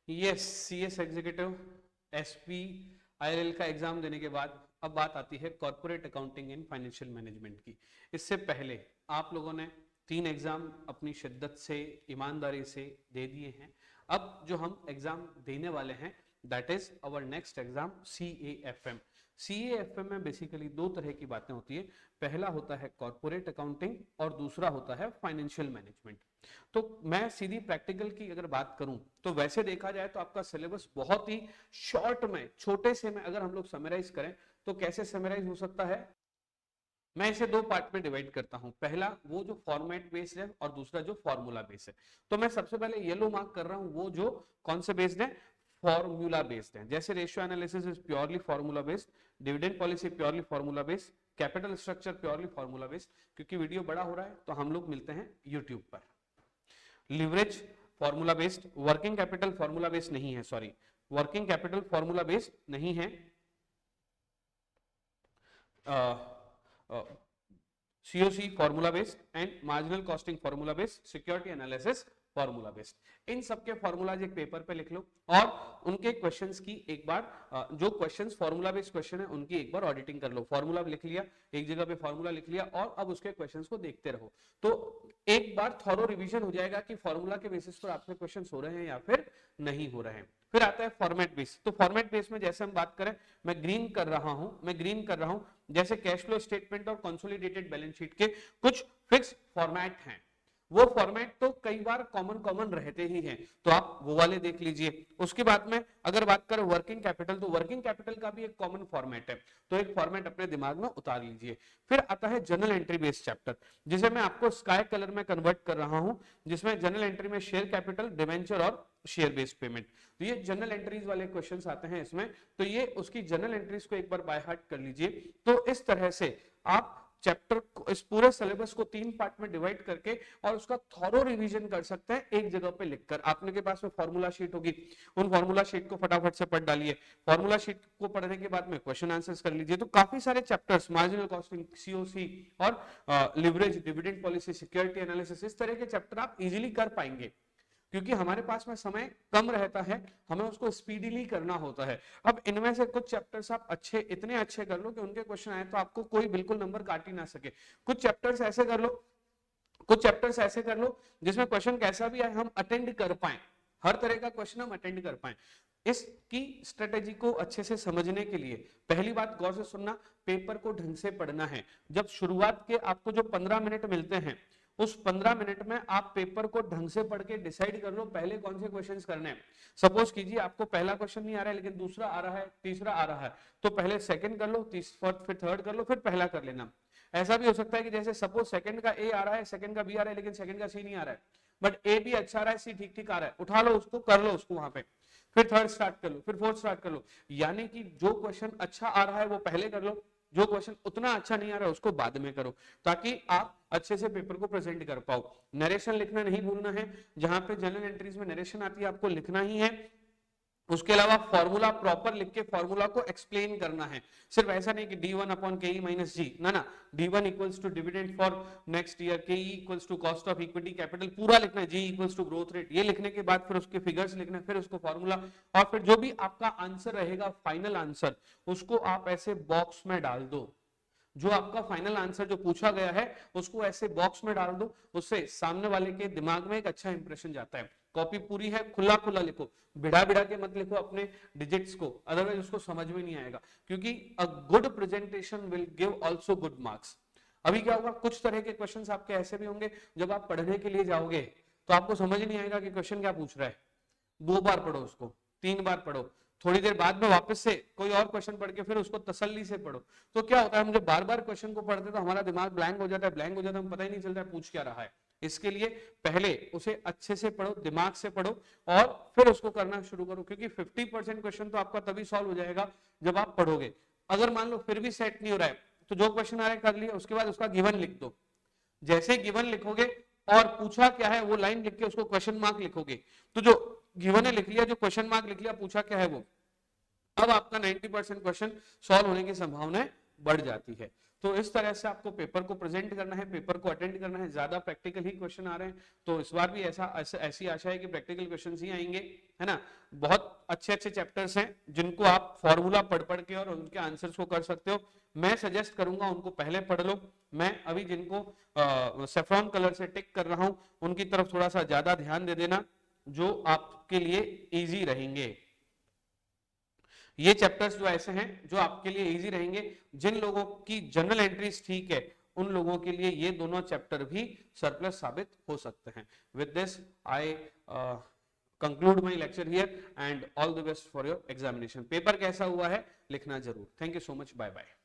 Yes, CS executive, SP, ILL का exam देने के बाद अब बात आती है corporate accounting and financial management की। इससे पहले आप लोगों ने 3 एग्जाम अपनी शिद्दत से, ईमानदारी से दे दिए हैं। अब जो हम एग्जाम देने वाले हैं that is our next exam CAFM। CAFM में बेसिकली 2 तरह की बातें होती है। पहला होता है कॉर्पोरेट अकाउंटिंग और दूसरा होता है फाइनेंशियल मैनेजमेंट। तो मैं सीधी प्रैक्टिकल की अगर बात करूं तो वैसे देखा जाए तो आपका सिलेबस बहुत ही शॉर्ट में, छोटे से में अगर हम लोग समराइज करें तो कैसे समराइज हो सकता है। मैं इसे 2 पार्ट में डिवाइड करता हूं। पहला वो जो फॉर्मेट बेस्ड है और दूसरा जो फॉर्मूला बेस्ड है। तो मैं सबसे पहले येलो मार्क कर रहा हूं वो जो कौन से बेस्ड है, फॉर्मूला बेस्ड है। जैसे ratio analysis is purely formula based, dividend policy purely formula based, capital structure purely formula based. क्योंकि वीडियो बड़ा हो रहा है तो हम लोग मिलते हैं यूट्यूब पर। Leverage formula based, working capital formula based नहीं है, sorry, working capital formula based नहीं है। COC formula based and marginal costing formula based, security analysis formula based. इन सबके फॉर्मूलाज एक पेपर पे लिख लो और उनके क्वेश्चंस की एक बार जो क्वेश्चंस फॉर्मूला बेस्ड क्वेश्चन है उनकी एक बार ऑडिटिंग कर लो। फॉर्मूला लिख लिया, एक जगह पे फॉर्मूला लिख लिया और अब उसके क्वेश्चंस को देखते रहो तो एक बार थॉरो रिवीजन हो जाएगा कि फॉर्मूला के बेसिस पर आपके क्वेश्चंस हो रहे हैं या फिर नहीं हो रहे हैं। फिर आता है फॉर्मेट बेस। तो फॉर्मेट बेस में जैसे हम बात करें, मैं ग्रीन कर रहा हूं, जैसे कैश फ्लो स्टेटमेंट और कंसोलिडेटेड बैलेंस शीट के कुछ फिक्स फॉर्मेट हैं। वो फॉर्मेट तो कई बार कॉमन रहते ही हैं, तो आप वो वाले देख लीजिए। उसके बाद में अगर बात करें वर्किंग कैपिटल, तो वर्किंग कैपिटल का भी एक कॉमन फॉर्मेट है, तो एक फॉर्मेट अपने दिमाग में उतार लीजिए। फिर आता है जनरल एंट्री बेस्ड चैप्टर, जिसे मैं आपको स्काई कलर में कन्वर्ट कर रहा हूं, जिसमें जनरल एंट्री में शेयर कैपिटल, डिवेंचर और शेयर बेस्ड पेमेंट। तो ये जनरल एंट्रीज वाले क्वेश्चंस आते हैं इसमें, तो ये उसकी जनरल एंट्रीज को एक बार बाय हार्ट कर लीजिए। तो इस तरह से आप चैप्टर को, इस पूरे सिलेबस को 3 पार्ट में डिवाइड करके और उसका थॉरो रिवीजन कर सकते हैं एक जगह पे लिखकर। आपने के पास में फॉर्मूला शीट होगी, उन फॉर्मूला शीट को फटाफट से पढ़ डालिए। फॉर्मूला शीट को पढ़ने के बाद में क्वेश्चन आंसर्स कर लीजिए। तो काफी सारे चैप्टर्स, मार्जिनल कॉस्टिंग, COC और leverage, dividend policy, security analysis, इस तरह के चैप्टर आप इजीली कर पाएंगे क्योंकि हमारे पास में समय कम रहता है, हमें उसको स्पीडीली करना होता है। अब इनमें से कुछ चैप्टर्स आप इतने अच्छे कर लो कि उनके क्वेश्चन आए तो आपको कोई बिल्कुल नंबर काट ही ना सके। कुछ चैप्टर्स ऐसे कर लो जिसमें क्वेश्चन कैसा भी आए हम अटेंड कर पाए, हर तरह का क्वेश्चन हम अटेंड कर पाए। इसकी स्ट्रेटेजी को अच्छे से समझने के लिए पहली बात गौर से सुनना, पेपर को ढंग से पढ़ना है। जब शुरुआत के आपको जो 15 मिनट मिलते हैं उस 15 मिनट में आप पेपर को ढंग से पढ़ के डिसाइड कर लो पहले कौन से क्वेश्चंस करने हैं। सपोज कीजिए आपको पहला क्वेश्चन नहीं आ रहा है लेकिन दूसरा आ रहा है, तीसरा आ रहा है, तो पहले सेकंड कर लो, फिर थर्ड कर लो, फिर पहला कर लेना। ऐसा भी हो सकता है कि जैसे सपोज सेकंड का ए आ रहा है, सेकंड का बी आ रहा है, लेकिन सेकंड का सी नहीं आ रहा है, बट ए भी अच्छा आ रहा है, सी ठीक ठीक आ रहा है, उठा लो उसको, कर लो उसको वहां पे, फिर थर्ड स्टार्ट कर लो, फिर फोर्थ स्टार्ट कर लो। यानी कि जो क्वेश्चन अच्छा आ रहा है वो पहले कर लो, जो क्वेश्चन उतना अच्छा नहीं आ रहा है उसको बाद में करो, ताकि आप अच्छे से पेपर को प्रेजेंट कर पाओ। नरेशन लिखना नहीं भूलना है, जहां पे जनरल एंट्रीज में नरेशन आती है आपको लिखना ही है। उसके अलावा फॉर्मूला प्रॉपर लिख के फॉर्मूला को एक्सप्लेन करना है। सिर्फ ऐसा नहीं कि d1 अपॉन के माइनस जी, ना, d1 equals to dividend for next year, K equals to cost of equity capital, पूरा लिखना है, G equals to growth rate, ये लिखने के बाद फिर उसके फिगर्स लिखना है, फिर उसको फॉर्मूला, और फिर जो भी आपका आंसर रहेगा फाइनल आंसर उसको आप ऐसे बॉक्स में डाल दो। जो आपका फाइनल आंसर जो पूछा गया है उसको ऐसे बॉक्स में डाल दो, उससे सामने वाले के दिमाग में एक अच्छा इंप्रेशन जाता है। कॉपी पूरी है, खुला खुला लिखो, भिड़ा भिड़ा के मत लिखो अपने डिजिट्स को, अदरवाइज उसको समझ में नहीं आएगा। क्योंकि a good presentation will give also good marks. अभी क्या होगा, कुछ तरह के क्वेश्चंस आपके ऐसे भी होंगे जब आप पढ़ने के लिए जाओगे तो आपको समझ नहीं आएगा कि क्वेश्चन क्या पूछ रहा है। 2 बार पढ़ो उसको, 3 बार पढ़ो, थोड़ी देर बाद में वापस से कोई और क्वेश्चन पढ़ के फिर उसको तसल्ली से पढ़ो। तो क्या होता है, हम जब बार बार क्वेश्चन को पढ़ते तो हमारा दिमाग ब्लैंक हो जाता है, हमें पता ही नहीं चलता है पूछ क्या रहा है। इसके लिए पहले उसे अच्छे से पढ़ो, दिमाग से पढ़ो और फिर उसको करना शुरू करो, क्योंकि 50% क्वेश्चन तो आपका तभी सॉल्व हो जाएगा जब आप पढ़ोगे। अगर मान लो फिर भी सेट नहीं हो रहा है तो जो क्वेश्चन आ रहा है कर लिया, उसके बाद उसका गिवन लिख दो। जैसे गिवन लिखोगे और पूछा क्या है वो लाइन लिख के उसको क्वेश्चन मार्क लिखोगे, तो जो गिवन है लिख लिया, जो क्वेश्चन मार्क लिख लिया, पूछा क्या है वो, अब आपका 90% क्वेश्चन सॉल्व होने की संभावना बढ़ जाती है। तो इस तरह से आपको पेपर को प्रेजेंट करना है, पेपर को अटेंड करना है। ज्यादा प्रैक्टिकल ही क्वेश्चन आ रहे हैं, तो इस बार भी ऐसी आशा है कि प्रैक्टिकल क्वेश्चन ही आएंगे, है ना। बहुत अच्छे अच्छे चैप्टर्स हैं जिनको आप फॉर्मूला पढ़ पढ़ के और उनके आंसर्स को कर सकते हो। मैं सजेस्ट करूंगा उनको पहले पढ़ लो। मैं अभी जिनको सेफ्रॉन कलर से टिक कर रहा हूं उनकी तरफ थोड़ा सा ज्यादा ध्यान दे देना, जो आपके लिए इजी रहेंगे। ये चैप्टर्स जो ऐसे हैं जो आपके लिए इजी रहेंगे। जिन लोगों की जनरल एंट्रीज ठीक है उन लोगों के लिए ये दोनों चैप्टर भी सरप्लस साबित हो सकते हैं। With this I conclude my lecture here and all the best for your examination. Paper कैसा हुआ है लिखना जरूर। Thank you so much, bye bye.